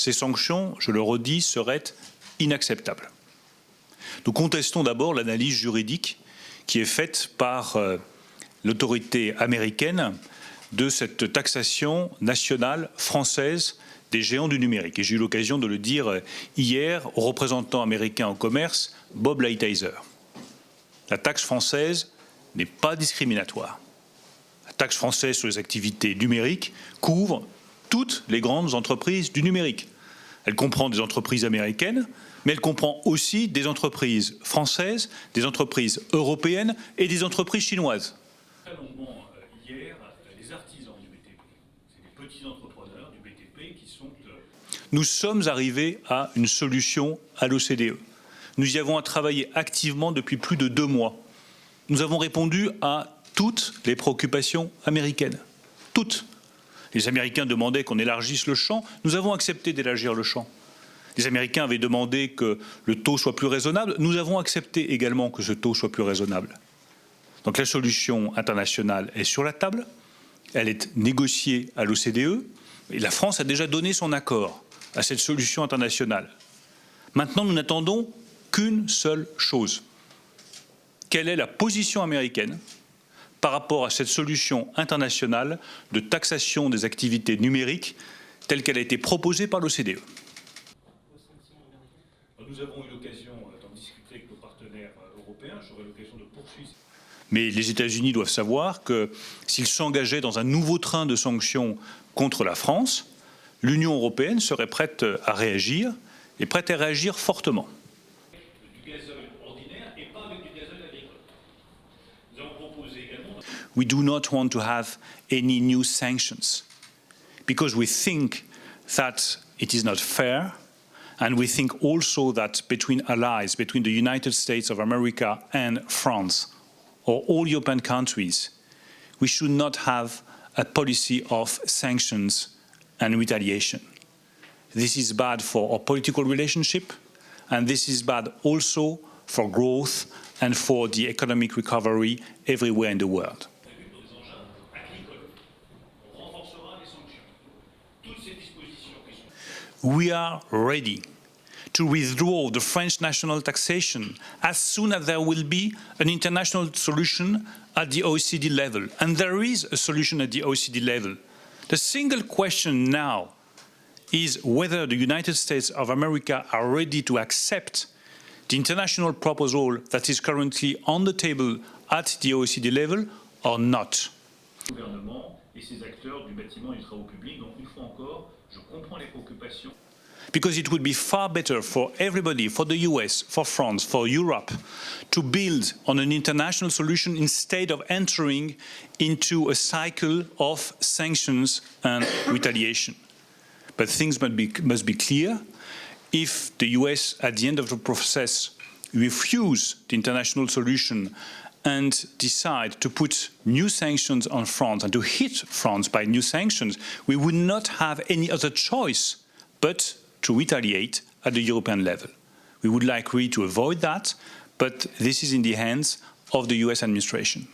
ces sanctions, je le redis, seraient inacceptables. Nous contestons d'abord l'analyse juridique qui est faite par l'autorité américaine de cette taxation nationale française des géants du numérique. Et j'ai eu l'occasion de le dire hier au représentant américain au commerce, Bob Lighthizer. La taxe française n'est pas discriminatoire. La taxe française sur les activités numériques couvre toutes les grandes entreprises du numérique. Elle comprend des entreprises américaines, mais elle comprend aussi des entreprises françaises, des entreprises européennes et des entreprises chinoises. Très longuement hier, les artisans du BTP, c'est des petits entrepreneurs du BTP qui sont... Nous sommes arrivés à une solution à l'OCDE. Nous y avons travaillé activement depuis plus de 2 mois. Nous avons répondu à toutes les préoccupations américaines. Toutes. Les Américains demandaient qu'on élargisse le champ. Nous avons accepté d'élargir le champ. Les Américains avaient demandé que le taux soit plus raisonnable. Nous avons accepté également que ce taux soit plus raisonnable. Donc la solution internationale est sur la table. Elle est négociée à l'OCDE. Et la France a déjà donné son accord à cette solution internationale. Maintenant, nous n'attendons qu'une seule chose. Quelle est la position américaine par rapport à cette solution internationale de taxation des activités numériques telle qu'elle a été proposée par l'OCDE? Nous avons eu l'occasion d'en discuter avec nos partenaires européens. J'aurai l'occasion de poursuivre. Mais les États-Unis doivent savoir que s'ils s'engageaient dans un nouveau train de sanctions contre la France, l'Union européenne serait prête à réagir et prête à réagir fortement. Du gazole ordinaire et pas avec du gazole agricole. Nous avons proposé également... We do not want to have any new sanctions because we think that it is not fair, and we think also that between allies, between the United States of America and France, or all European countries, we should not have a policy of sanctions and retaliation. This is bad for our political relationship, and this is bad also for growth and for the economic recovery everywhere in the world. We are ready to withdraw the French national taxation as soon as there will be an international solution at the OECD level. And there is a solution at the OECD level. The single question now is whether the United States of America are ready to accept the international proposal that is currently on the table at the OECD level or not. Le gouvernement et ses acteurs du bâtiment et du travaux publics, donc une fois encore, je comprends les préoccupations. Because it would be far better for everybody, for the US, for France, for Europe, to build on an international solution instead of entering into a cycle of sanctions and retaliation. But things must be clear. If the US, at the end of the process, refuse the international solution and decide to put new sanctions on France and to hit France by new sanctions, we would not have any other choice but to retaliate at the European level. We would like really to avoid that, but this is in the hands of the US administration.